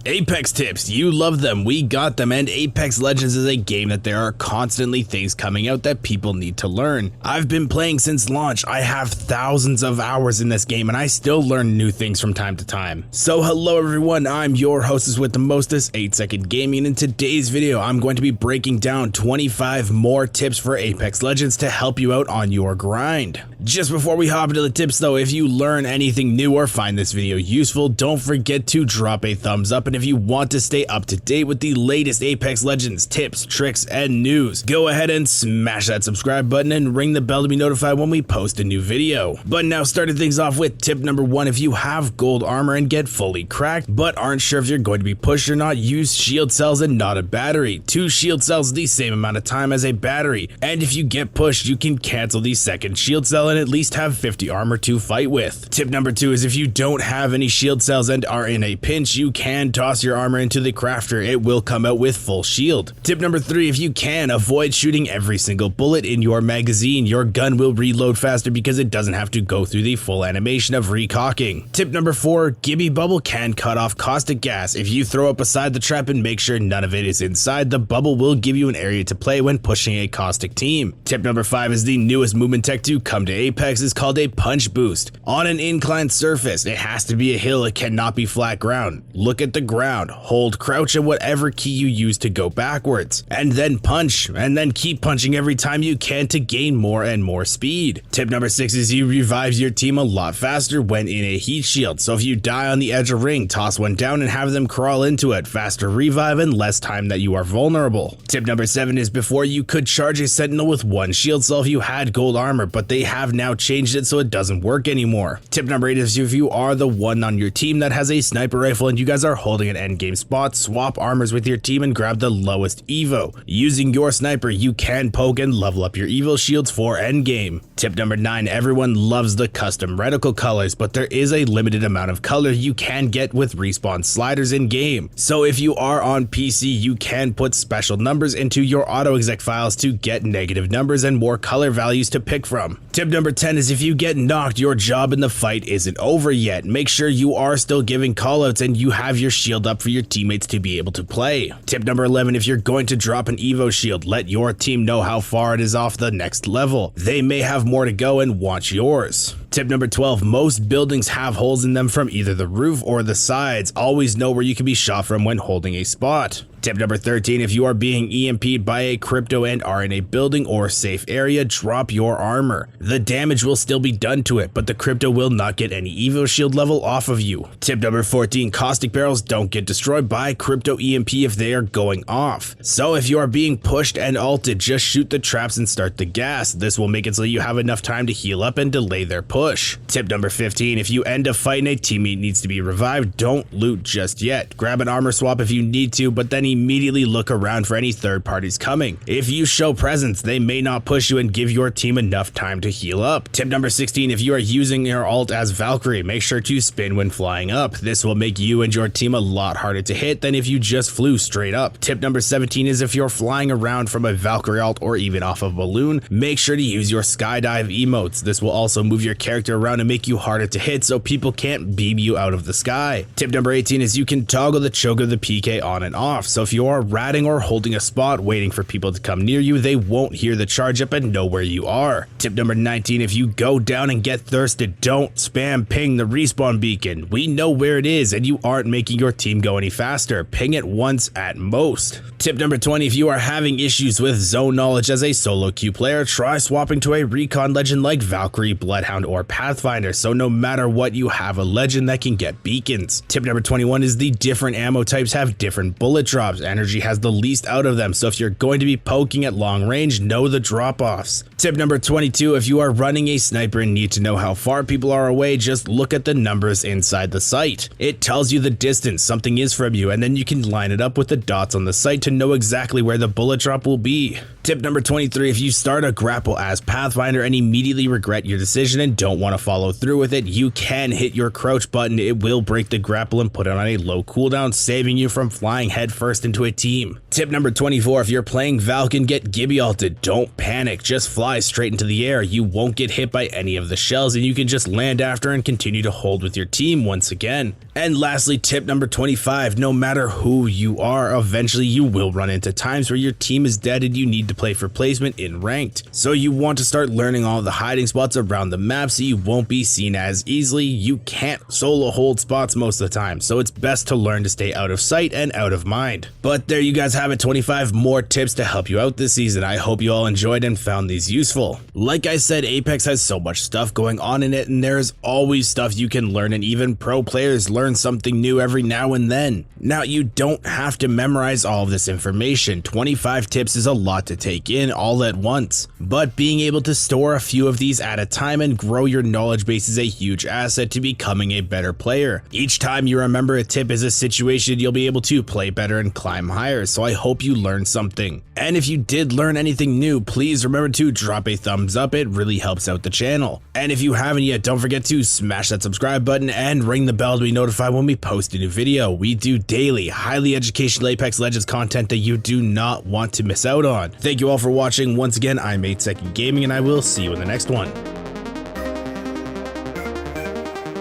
Apex tips, you love them, we got them, and Apex Legends is a game that there are constantly things coming out that people need to learn. I've been playing since launch, I have thousands of hours in this game and I still learn new things from time to time. So hello everyone, I'm your hostess with the mostest, 8-Second Gaming, and in today's video I'm going to be breaking down 25 more tips for Apex Legends to help you out on your grind. Just before we hop into the tips though, if you learn anything new or find this video useful, don't forget to drop a thumbs up. And if you want to stay up to date with the latest Apex Legends tips, tricks, and news, go ahead and smash that subscribe button and ring the bell to be notified when we post a new video. But now starting things off with tip number 1, if you have gold armor and get fully cracked, but aren't sure if you're going to be pushed or not, use shield cells and not a battery. 2 shield cells the same amount of time as a battery, and if you get pushed, you can cancel the second shield cell and at least have 50 armor to fight with. Tip number 2 is if you don't have any shield cells and are in a pinch, you can toss your armor into the crafter, it will come out with full shield. Tip number 3, if you can, avoid shooting every single bullet in your magazine. Your gun will reload faster because it doesn't have to go through the full animation of recocking. Tip number 4, Gibby Bubble can cut off caustic gas. If you throw it beside the trap and make sure none of it is inside, the bubble will give you an area to play when pushing a caustic team. Tip number 5 is the newest movement tech to come to Apex, is called a punch boost. On an inclined surface, it has to be a hill, it cannot be flat ground. Look at the ground, hold crouch and whatever key you use to go backwards, and then punch, and then keep punching every time you can to gain more and more speed. Tip number 6 is you revive your team a lot faster when in a heat shield, so if you die on the edge of ring, toss one down and have them crawl into it. Faster revive and less time that you are vulnerable. Tip number 7 is before you could charge a sentinel with 1 shield cell if you had gold armor, but they have now changed it so it doesn't work anymore. Tip number 8 is if you are the one on your team that has a sniper rifle and you guys are holding an endgame spot, swap armors with your team and grab the lowest evo. Using your sniper, you can poke and level up your evo shields for endgame. Tip number 9, everyone loves the custom reticle colors, but there is a limited amount of color you can get with respawn sliders in game. So if you are on PC, you can put special numbers into your auto exec files to get negative numbers and more color values to pick from. Tip number 10 is if you get knocked, your job in the fight isn't over yet. Make sure you are still giving callouts and you have your shield up for your teammates to be able to play. Tip number 11, if you're going to drop an evo shield, let your team know how far it is off the next level. They may have more to go and want yours. Tip number 12, most buildings have holes in them from either the roof or the sides. Always know where you can be shot from when holding a spot. Tip number 13, if you are being EMP'd by a crypto and are in a building or safe area, drop your armor. The damage will still be done to it, but the crypto will not get any evo shield level off of you. Tip number 14, caustic barrels don't get destroyed by crypto EMP if they are going off. So if you are being pushed and ulted, just shoot the traps and start the gas. This will make it so you have enough time to heal up and delay their push. Tip number 15, if you end a fight and a teammate needs to be revived, don't loot just yet. Grab an armor swap if you need to, but then immediately look around for any third parties coming. If you show presence, they may not push you and give your team enough time to heal up. Tip number 16, if you are using your ult as Valkyrie, make sure to spin when flying up. This will make you and your team a lot harder to hit than if you just flew straight up. Tip number 17 is if you're flying around from a Valkyrie ult or even off a balloon, make sure to use your skydive emotes. This will also move your character around and make you harder to hit so people can't beam you out of the sky. Tip number 18 is you can toggle the choke of the PK on and off, so if you are ratting or holding a spot waiting for people to come near you, they won't hear the charge up and know where you are. Tip number 19, if you go down and get thirsted, don't spam ping the respawn beacon. We know where it is and you aren't making your team go any faster. Ping it once at most. Tip number 20, if you are having issues with zone knowledge as a solo queue player, try swapping to a recon legend like Valkyrie, Bloodhound, or Pathfinder, so no matter what, you have a legend that can get beacons. Tip number 21 is the different ammo types have different bullet drops. Energy has the least out of them, so if you're going to be poking at long range, know the drop-offs. Tip number 22, if you are running a sniper and need to know how far people are away, just look at the numbers inside the sight. It tells you the distance something is from you, and then you can line it up with the dots on the sight to know exactly where the bullet drop will be. Tip number 23, if you start a grapple as Pathfinder and immediately regret your decision and don't want to follow through with it, you can hit your crouch button. It will break the grapple and put it on a low cooldown, saving you from flying headfirst best into a team. Tip number 24, if you're playing Valk and get Gibby ulted, don't panic, just fly straight into the air. You won't get hit by any of the shells and you can just land after and continue to hold with your team once again. And lastly, tip number 25, no matter who you are, eventually you will run into times where your team is dead and you need to play for placement in ranked. So you want to start learning all the hiding spots around the map so you won't be seen as easily. You can't solo hold spots most of the time, so it's best to learn to stay out of sight and out of mind. But there you guys have it, 25 more tips to help you out this season. I hope you all enjoyed and found these useful. Like I said, Apex has so much stuff going on in it and there is always stuff you can learn, and even pro players learn something new every now and then. Now, you don't have to memorize all of this information. 25 tips is a lot to take in all at once, but being able to store a few of these at a time and grow your knowledge base is a huge asset to becoming a better player. Each time you remember a tip is a situation you'll be able to play better and climb higher, so I hope you learned something. And if you did learn anything new, please remember to drop a thumbs up, it really helps out the channel. And if you haven't yet, don't forget to smash that subscribe button and ring the bell to be notified when we post a new video. We do daily, highly educational Apex Legends content that you do not want to miss out on. Thank you all for watching. Once again, I'm 8 Second Gaming and I will see you in the next one.